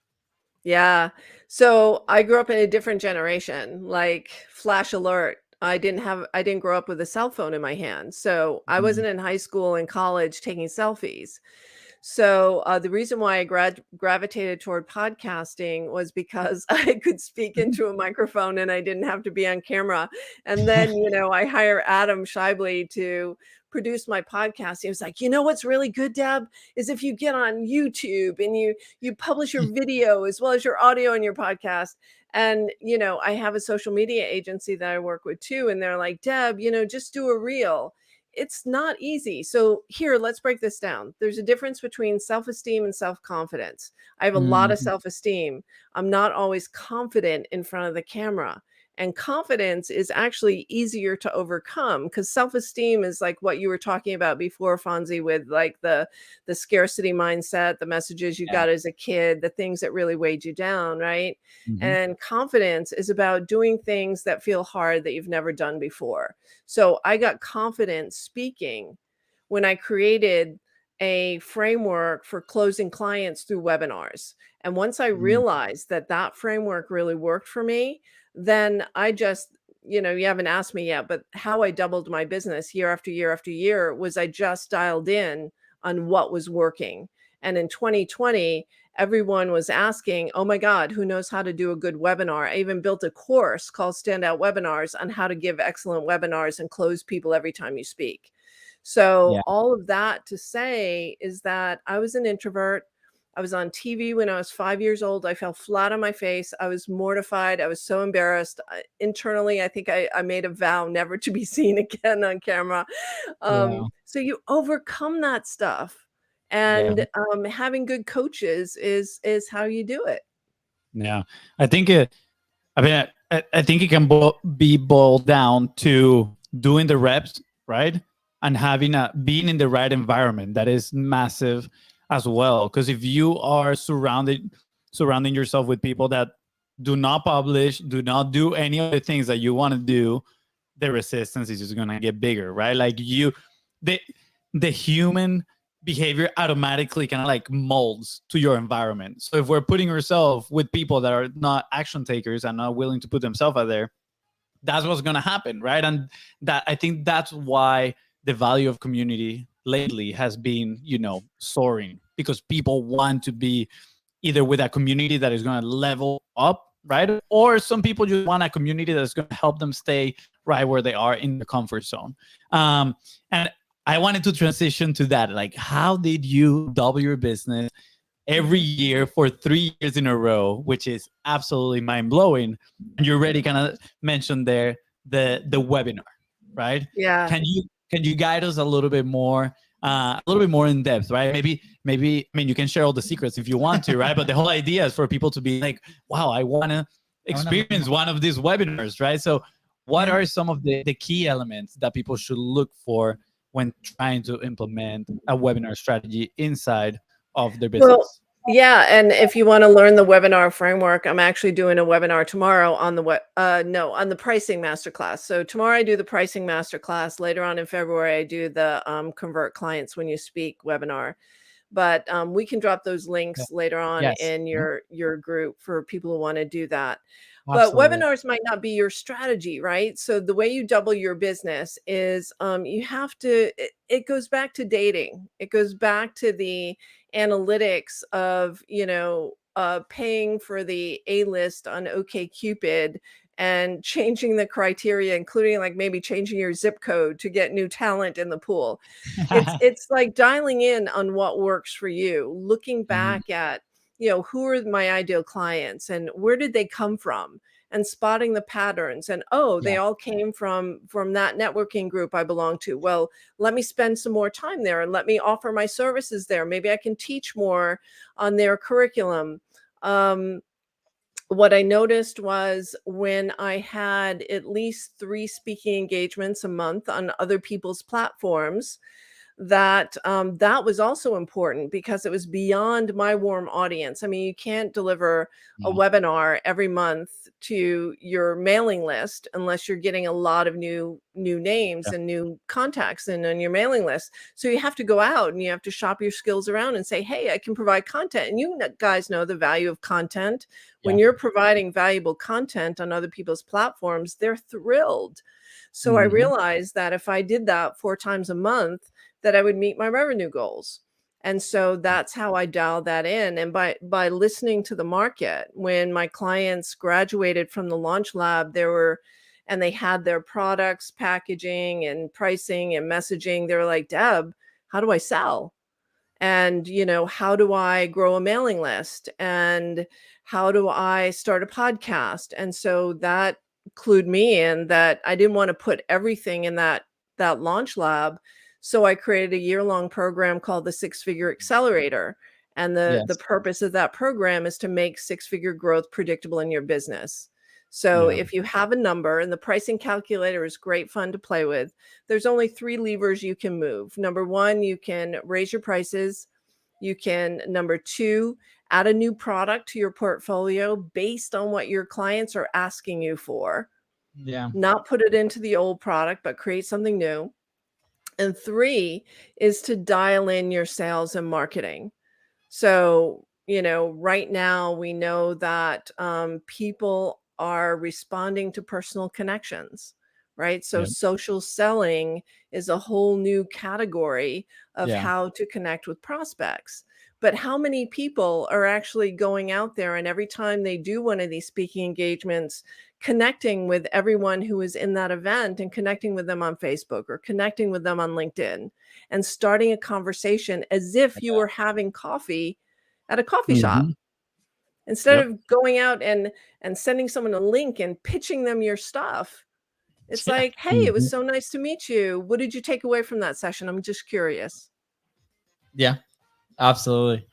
Yeah. So I grew up in a different generation, like flash alert. I didn't grow up with a cell phone in my hand. So I Mhm. wasn't in high school and college taking selfies. So the reason why I gravitated toward podcasting was because I could speak into a microphone and I didn't have to be on camera. And then, I hire Adam Scheibly to produce my podcast. He was like, what's really good, Deb, is if you get on YouTube and you publish your video as well as your audio in your podcast. And, I have a social media agency that I work with too. And they're like, Deb, just do a reel. It's not easy. So here, let's break this down. There's a difference between self-esteem and self-confidence. I have a lot of Mhm. self-esteem. I'm not always confident in front of the camera. And confidence is actually easier to overcome, because self-esteem is like what you were talking about before, Fonzie, with like the scarcity mindset, the messages you Yeah. got as a kid, the things that really weighed you down, right? Mhm. And confidence is about doing things that feel hard that you've never done before. So I got confident speaking when I created a framework for closing clients through webinars. And once I Mhm. realized that that framework really worked for me, then I just, you haven't asked me yet, but how I doubled my business year after year after year was I just dialed in on what was working. And in 2020, everyone was asking, oh my God, who knows how to do a good webinar? I even built a course called Standout Webinars on how to give excellent webinars and close people every time you speak. So Yeah. all of that to say is that I was an introvert. I was on TV when I was 5 years old. I fell flat on my face. I was mortified. I was so embarrassed. Internally, I think I made a vow never to be seen again on camera. Yeah. So you overcome that stuff. Yeah. And having good coaches is how you do it. Yeah. I think I mean, I think it can be boiled down to doing the reps, right? And having being in the right environment. That is massive as well. Because if you are surrounding yourself with people that do not publish, do not do any of the things that you want to do, the resistance is just gonna get bigger, right? Like the the human behavior automatically kind of like molds to your environment. So if we're putting ourselves with people that are not action takers and not willing to put themselves out there, that's what's going to happen, right? And that, I think that's why the value of community lately has been, soaring, because people want to be either with a community that is going to level up, right? Or some people just want a community that's going to help them stay right where they are in the comfort zone. And I wanted to transition to that. Like, how did you double your business every year for 3 years in a row, which is absolutely mind blowing? And you already kind of mentioned there the webinar, right? Yeah. Can you guide us a little bit more in depth, right? Maybe I mean, you can share all the secrets if you want to, right? But the whole idea is for people to be like, wow, I want to experience one of these webinars, right? So what are some of the key elements that people should look for when trying to implement a webinar strategy inside of their business? Well, yeah, and if you want to learn the webinar framework, I'm actually doing a webinar tomorrow on the on the pricing masterclass. So tomorrow I do the pricing masterclass. Later on in February, I do the Convert Clients When You Speak webinar. But we can drop those links later on Yes. in your group for people who want to do that. Absolutely. But webinars might not be your strategy, right? So the way you double your business is you have to, it goes back to dating. It goes back to the analytics of, paying for the A-list on OkCupid and changing the criteria, including like maybe changing your zip code to get new talent in the pool. It's like dialing in on what works for you, looking back at, who are my ideal clients and where did they come from, and spotting the patterns. And they Yeah. all came from that networking group I belong to. Well, let me spend some more time there and let me offer my services there. Maybe I can teach more on their curriculum. What I noticed was when I had at least 3 speaking engagements a month on other people's platforms, that that was also important because it was beyond my warm audience. I mean, you can't deliver a Yeah. webinar every month to your mailing list unless you're getting a lot of new names Yeah. and new contacts in on your mailing list. So you have to go out and you have to shop your skills around and say, hey, I can provide content. And you guys know the value of content. When Yeah. you're providing valuable content on other people's platforms, they're thrilled. So I realized that if I did that 4 times a month, that I would meet my revenue goals. And so that's how I dialed that in. And by listening to the market, when my clients graduated from the Launch Lab, they had their products, packaging and pricing and messaging. They were like, Deb, how do I sell? And, how do I grow a mailing list? And how do I start a podcast? And so that clued me in that I didn't want to put everything in that Launch Lab. So I created a year-long program called the Six-Figure Accelerator. And the Yes. purpose of that program is to make six-figure growth predictable in your business. So Yeah. if you have a number, and the pricing calculator is great fun to play with, there's only 3 levers you can move. Number 1, you can raise your prices. You can, number 2, add a new product to your portfolio based on what your clients are asking you for. Yeah. Not put it into the old product, but create something new. And 3 is to dial in your sales and marketing. So, right now we know that people are responding to personal connections, right? So Yep. social selling is a whole new category of Yeah. how to connect with prospects. But how many people are actually going out there and every time they do one of these speaking engagements, connecting with everyone who is in that event and connecting with them on Facebook or connecting with them on LinkedIn and starting a conversation as if you were having coffee at a coffee shop? Mhm. Instead Yep. of going out and sending someone a link and pitching them your stuff, it's Yeah. like, "Hey, it was Mhm. so nice to meet you. What did you take away from that session? I'm just curious." Yeah. Absolutely.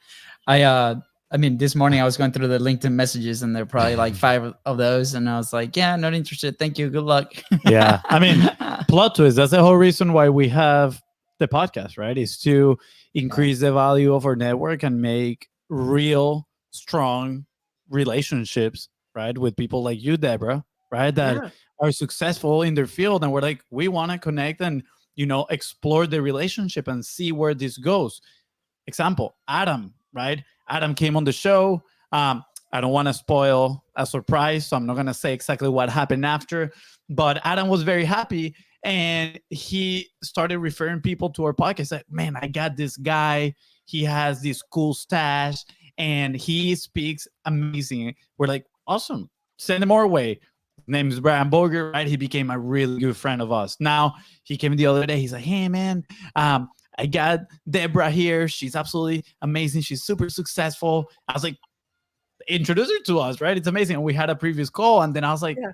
I mean, this morning I was going through the LinkedIn messages and there are probably like 5 of those. And I was like, yeah, not interested. Thank you. Good luck. Yeah. I mean, plot twist. That's the whole reason why we have the podcast, right? Is to increase the value of our network and make real, strong relationships, right? With people like you, Deborah, right? That Yeah. are successful in their field. And we're like, we want to connect and, explore the relationship and see where this goes. Example, Adam, right? Adam came on the show. I don't want to spoil a surprise, so I'm not going to say exactly what happened after, but Adam was very happy and he started referring people to our podcast. Like, man, I got this guy. He has this cool stash and he speaks amazing. We're like, awesome. Send him our way. His name is Brian Boger, right? He became a really good friend of us. Now he came the other day. He's like, hey, man, I got Debra here. She's absolutely amazing. She's super successful. I was like, introduce her to us, right? It's amazing. And we had a previous call, and then I was like, Yeah.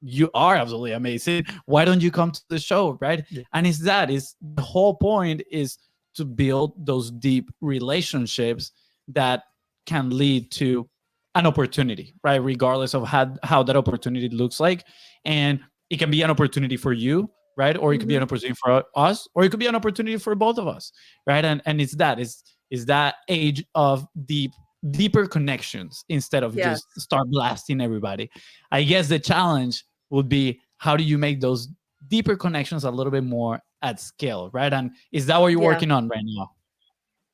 you are absolutely amazing. Why don't you come to the show, right? Yeah. And it's the whole point is to build those deep relationships that can lead to an opportunity, right? Regardless of how that opportunity looks like. And it can be an opportunity for you, right? Or it could be an Mhm. opportunity for us, or it could be an opportunity for both of us, right? And it's that age of deeper connections instead of Yes. just start blasting everybody. I guess the challenge would be, how do you make those deeper connections a little bit more at scale, right? And is that what you're Yeah. working on right now?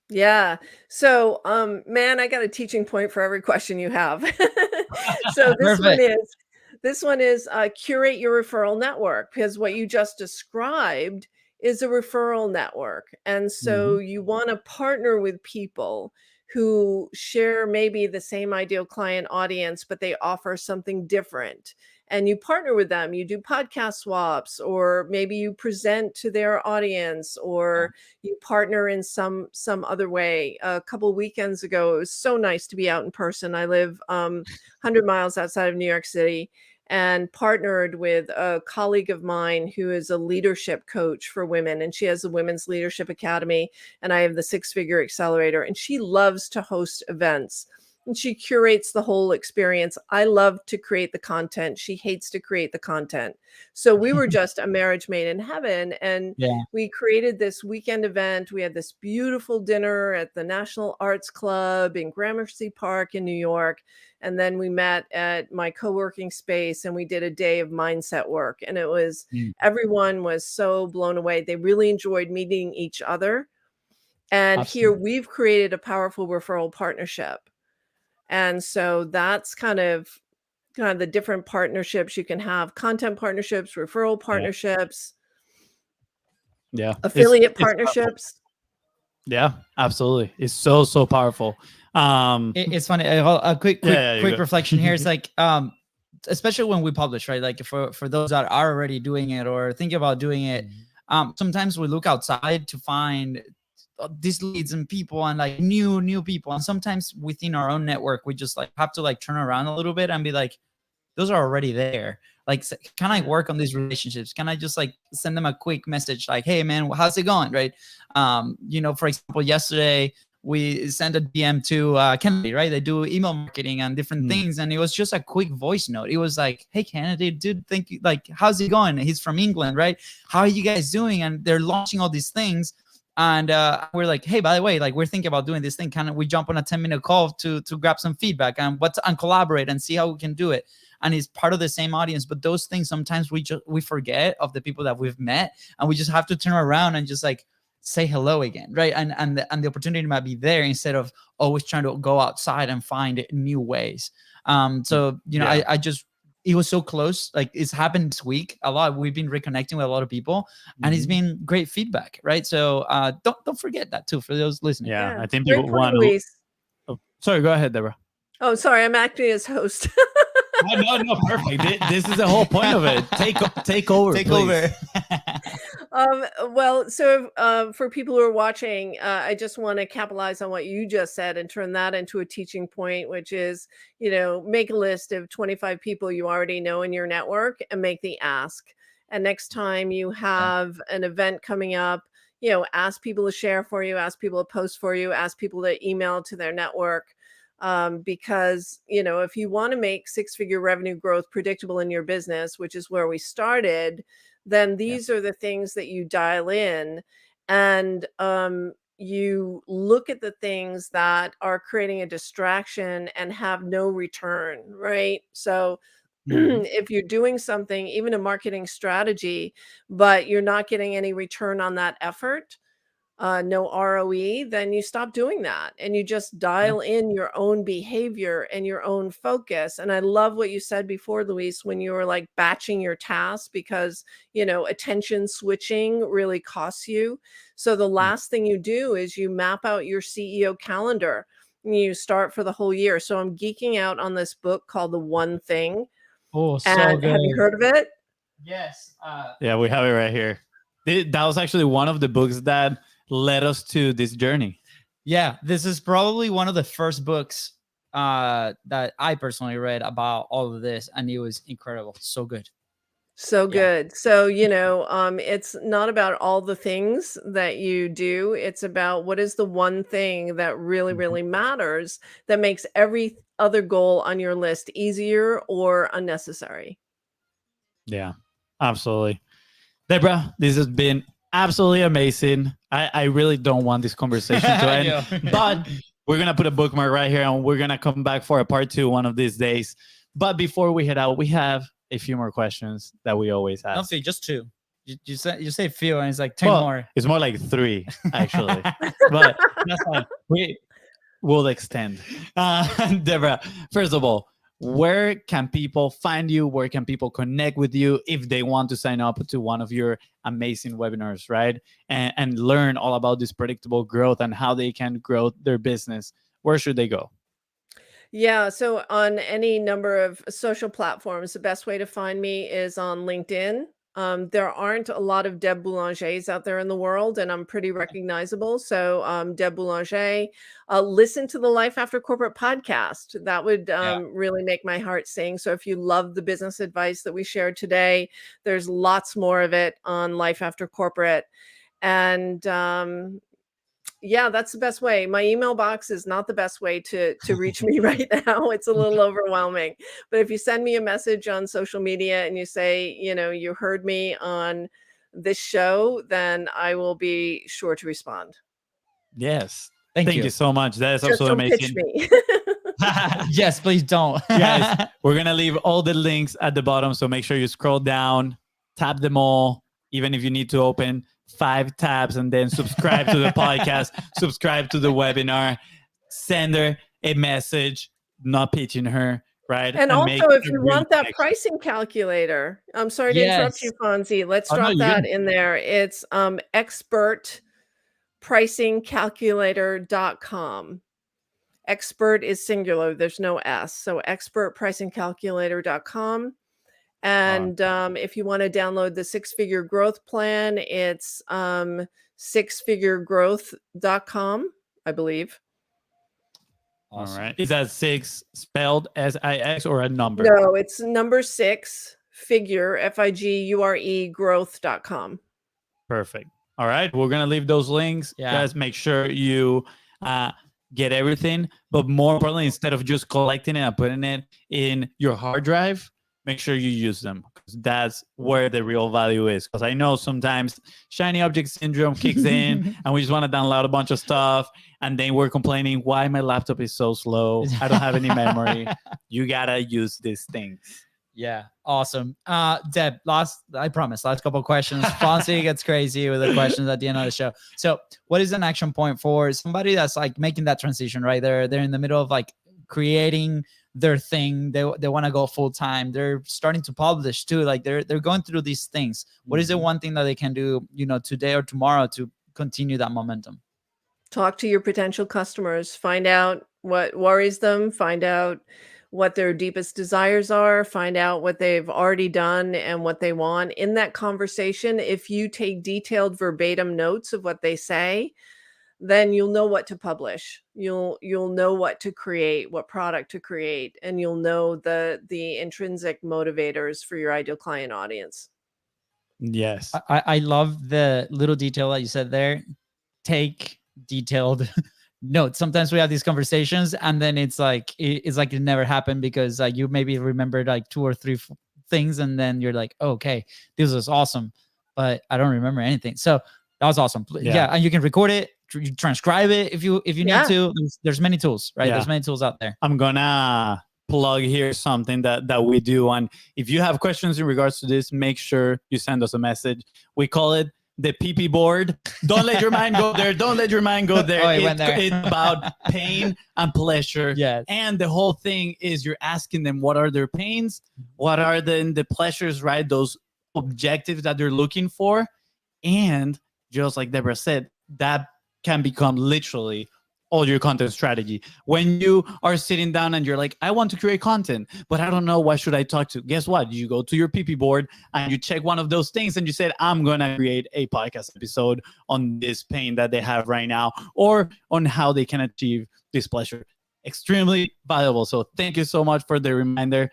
Yeah. So, man, I got a teaching point for every question you have. So Perfect. this one is curate your referral network because what you just described is a referral network. And so Mhm. you want to partner with people who share maybe the same ideal client audience, but they offer something different. And you partner with them, you do podcast swaps, or maybe you present to their audience, or you partner in some other way. A couple weekends ago, it was so nice to be out in person. I live 100 miles outside of New York City and partnered with a colleague of mine who is a leadership coach for women, and she has a women's leadership academy, and I have the Six Figure Accelerator, and she loves to host events. And she curates the whole experience. I love to create the content. She hates to create the content. So we were just a marriage made in heaven. And Yeah. we created this weekend event. We had this beautiful dinner at the National Arts Club in Gramercy Park in New York. And then we met at my co-working space and we did a day of mindset work. And Mm. everyone was so blown away. They really enjoyed meeting each other. And here Absolutely. we've created a powerful referral partnership. And so that's kind of the different partnerships you can have: content partnerships, referral Yeah. partnerships, Yeah. affiliate It's powerful. partnerships. Yeah, absolutely. It's so powerful. It's funny. A quick Yeah, you reflection here. It's go. like, especially when we publish, right? Like for those that are already doing it or thinking about doing it, sometimes we look outside to find these leads and people and like new people, and sometimes within our own network, we just like have to like turn around a little bit and be like, those are already there. Like, can I Yeah. work on these relationships? Can I just like send them a quick message like, hey man, how's it going? Right. For example, yesterday we sent a DM to Kennedy, right? They do email marketing and different things. And it was just a quick voice note. It was like, hey Kennedy, dude, thank you. Like, how's it going? He's from England, right? How are you guys doing? And they're launching all these things. And we're like, hey, by the way, like we're thinking about doing this thing. Can we jump on a 10-minute call to grab some feedback and collaborate and see how we can do it? And it's part of the same audience. But those things, sometimes we forget of the people that we've met, and we just have to turn around and just like say hello again, right? And the opportunity might be there instead of always trying to go outside and find new ways. So Yeah. I just it was so close. Like it's happened this week a lot. We've been reconnecting with a lot of people, and it's been great feedback, right? So don't forget that too for those listening. Yeah, I think Great people point, want to. Luis. Oh, sorry, go ahead, Deborah. Oh, sorry, I'm acting as host. No, perfect. This is the whole point of it. Take over, Take please. over. Well, so for people who are watching, I just want to capitalize on what you just said and turn that into a teaching point, which is, make a list of 25 people you already know in your network and make the ask. And next time you have an event coming up, ask people to share for you, ask people to post for you, ask people to email to their network. Because, if you want to make six-figure revenue growth predictable in your business, which is where we started, then these are the things that you dial in, and you look at the things that are creating a distraction and have no return, right? So if you're doing something, even a marketing strategy, but you're not getting any return on that effort, no ROE, then you stop doing that and you just dial in your own behavior and your own focus. And I love what you said before, Luis, when you were like batching your tasks because, attention switching really costs you. So the last thing you do is you map out your CEO calendar and you start for the whole year. So I'm geeking out on this book called The One Thing. Oh, so And good. have you heard of it? Yes. Yeah, we have it right here. That was actually one of the books that led us to this journey. Yeah, this is probably one of the first books that I personally read about all of this, and it was incredible. So good. So good. So, it's not about all the things that you do. It's about what is the one thing that really, really matters that makes every other goal on your list easier or unnecessary. Yeah, absolutely. Debra, this has been absolutely amazing. I really don't want this conversation to end, but we're going to put a bookmark right here and we're going to come back for a part 2 one of these days. But before we head out, we have a few more questions that we always ask. Don't just 2. You say few, and it's like 10 more. It's more like 3, actually. But that's fine. We will extend. Debra, first of all, where can people find you? Where can people connect with you if they want to sign up to one of your amazing webinars, right? And learn all about this predictable growth and how they can grow their business. Where should they go? Yeah, so on any number of social platforms, the best way to find me is on LinkedIn. There aren't a lot of Deb Boulangers out there in the world, and I'm pretty recognizable. So, Deb Boulanger, listen to the Life After Corporate podcast. That would really make my heart sing. So, if you love the business advice that we shared today, there's lots more of it on Life After Corporate. And yeah, that's the best way. My email box is not the best way to reach me right now. It's a little overwhelming. But if you send me a message on social media and you say, you heard me on this show, then I will be sure to respond. Yes. Thank you so much. That is Just absolutely don't pitch amazing. me. Yes, please don't. Guys, we're going to leave all the links at the bottom. So make sure you scroll down, tap them all, even if you need to open 5 tabs and then subscribe to the podcast, subscribe to the webinar, send her a message, not pitching her, right? And also, if you want that connection. pricing calculator, I'm sorry to interrupt you, Fonzie. Let's drop that in there. It's expertpricingcalculator.com. Expert is singular. There's no S. So expertpricingcalculator.com. And if you want to download the 6-figure growth plan, it's sixfiguregrowth.com, I believe. Awesome. All right. Is that 6 spelled SIX or a number? No, it's number 6, figure, FIGURE, growth.com. Perfect. All right. We're going to leave those links. Guys, make sure you get everything. But more importantly, instead of just collecting it and putting it in your hard drive, make sure you use them, because that's where the real value is. Because I know sometimes shiny object syndrome kicks in and we just want to download a bunch of stuff. And then we're complaining why my laptop is so slow. I don't have any memory. You got to use these things. Yeah. Awesome. Deb, last couple of questions. Fonzie gets crazy with the questions at the end of the show. So what is an action point for somebody that's like making that transition, right? They're in the middle of like creating their thing. They want to go full time. They're starting to publish too. Like they're going through these things. What is the one thing that they can do, you know, today or tomorrow to continue that momentum? Talk to your potential customers, find out what worries them, find out what their deepest desires are, find out what they've already done and what they want. In that conversation, if you take detailed verbatim notes of what they say, then you'll know what to publish. You'll know what to create, what product to create, and you'll know the intrinsic motivators for your ideal client audience. Yes. I love the little detail that you said there. Take detailed notes. Sometimes we have these conversations and then it's like it never happened because you maybe remembered like 2 or 3 things and then you're like, oh, okay, this was awesome, but I don't remember anything. So that was awesome. Yeah, and you can record it, transcribe it if you need to. There's many tools, right? There's many tools out there. I'm gonna plug here something that we do, and if you have questions in regards to this, make sure you send us a message. We call it the PP board. Don't let your mind go there. Don't let your mind go there. It's about pain and pleasure. Yes. And the whole thing is you're asking them what are their pains, what are the pleasures, right? Those objectives that they're looking for. And just like Debra said, that can become literally all your content strategy. When you are sitting down and you're like, I want to create content, but I don't know what should I talk to. Guess what? You go to your PP board and you check one of those things and you said, I'm going to create a podcast episode on this pain that they have right now or on how they can achieve this pleasure. Extremely valuable. So thank you so much for the reminder.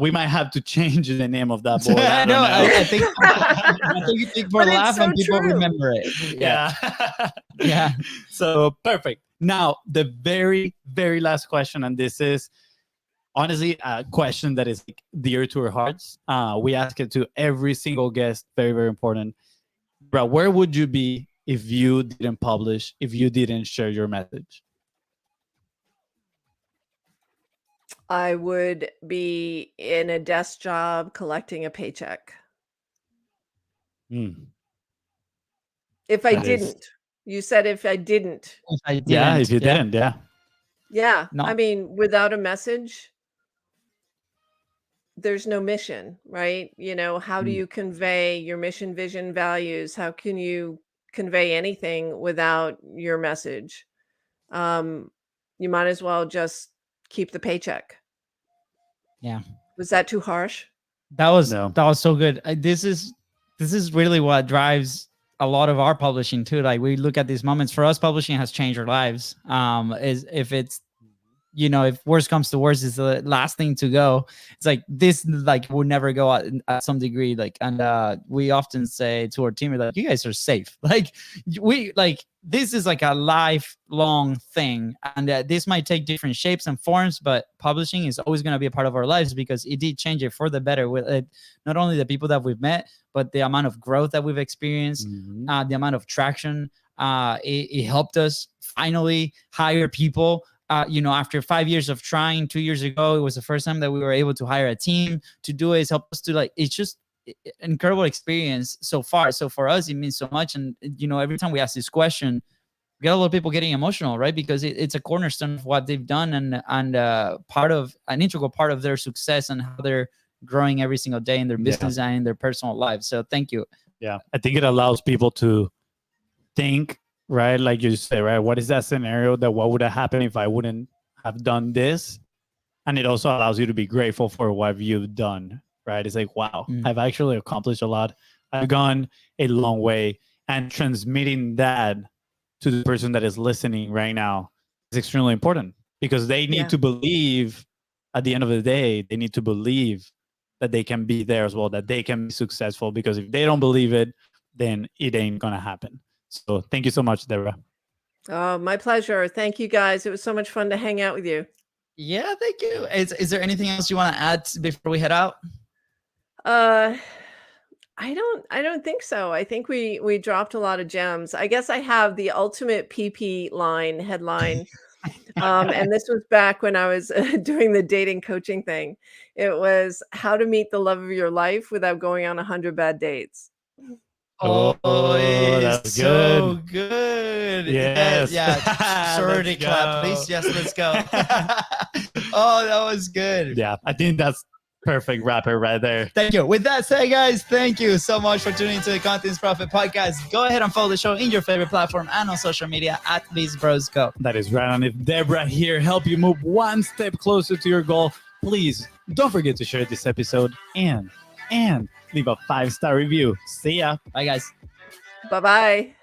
We might have to change the name of that board. I don't know. I think people laugh and people remember it. Yeah. So perfect. Now, the very, very last question, and this is honestly a question that is dear to our hearts. We ask it to every single guest. Very, very important. Bro, where would you be if you didn't publish, if you didn't share your message? I would be in a desk job collecting a paycheck. If I didn't. You said if I didn't. Yeah, if you didn't, Yeah. No. I mean, without a message, there's no mission, right? You know, how do you convey your mission, vision, values? How can you convey anything without your message? You might as well just keep the paycheck. Yeah. Was that too harsh? That was so good. This is really what drives a lot of our publishing too. Like we look at these moments. For us, publishing has changed our lives. Is if it's, you know, if worst comes to worst, is the last thing to go. It's like this, like would never go at some degree. Like, and we often say to our team, like, you guys are safe. Like this is like a lifelong thing, and this might take different shapes and forms, but publishing is always going to be a part of our lives because it did change it for the better. With it, not only the people that we've met, but the amount of growth that we've experienced, the amount of traction. It helped us finally hire people. You know, after 5 years of trying, 2 years ago, it was the first time that we were able to hire a team to do it. It's helped us to like, it's just an incredible experience so far. So for us, it means so much. And, you know, every time we ask this question, we get a lot of people getting emotional, right? Because it's a cornerstone of what they've done and part of an integral part of their success and how they're growing every single day in their business and in their personal lives. So thank you. Yeah. I think it allows people to think, right? Like you say, right? What is that scenario that what would have happened if I wouldn't have done this? And it also allows you to be grateful for what you've done, right? It's like, wow, I've actually accomplished a lot. I've gone a long way, and transmitting that to the person that is listening right now is extremely important because they need to believe at the end of the day, they need to believe that they can be there as well, that they can be successful, because if they don't believe it, then it ain't going to happen. So thank you so much, Debra. Oh, my pleasure. Thank you, guys. It was so much fun to hang out with you. Yeah, thank you. Is there anything else you want to add before we head out? I don't think so. I think we dropped a lot of gems. I guess I have the ultimate PP headline. And this was back when I was doing the dating coaching thing. It was how to meet the love of your life without going on 100 bad dates. Oh, that's so good. good. Yes. Yeah. Sorority Let's clap, go. please. Yes, let's go. Oh, that was good. Yeah, I think that's perfect rapper right there. Thank you. With that said, guys, thank you so much for tuning into the Contents Profit Podcast. Go ahead and follow the show in your favorite platform and on social media at BIZBROS Go. That is right. And if Debra here help you move one step closer to your goal, please don't forget to share this episode and leave a 5-star review. See ya. Bye, guys. Bye-bye.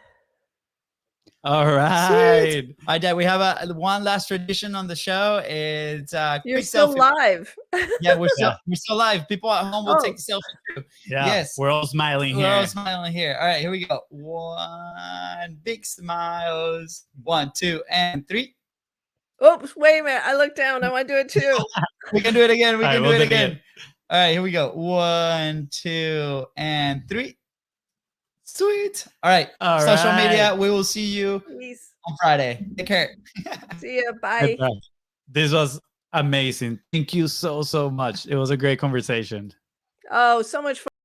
All right. All right, Dad, we have one last tradition on the show. It's You're quick still selfie. live. Yeah, we're still live. People at home will take the selfie too. Yeah. Yes. We're all smiling We're here. all smiling here. All right, here we go. 1, big smiles. 1, 2, and 3. Oops, wait a minute. I looked down. I want to do it too. We can do it again. We All can right, do we'll it do it again. again. All right, here we go. 1, 2, and 3. Sweet. All right. All Social right. media. We will see you Peace. on Friday. Take care. See ya. Bye. Goodbye. This was amazing. Thank you so much. It was a great conversation. Oh, so much fun.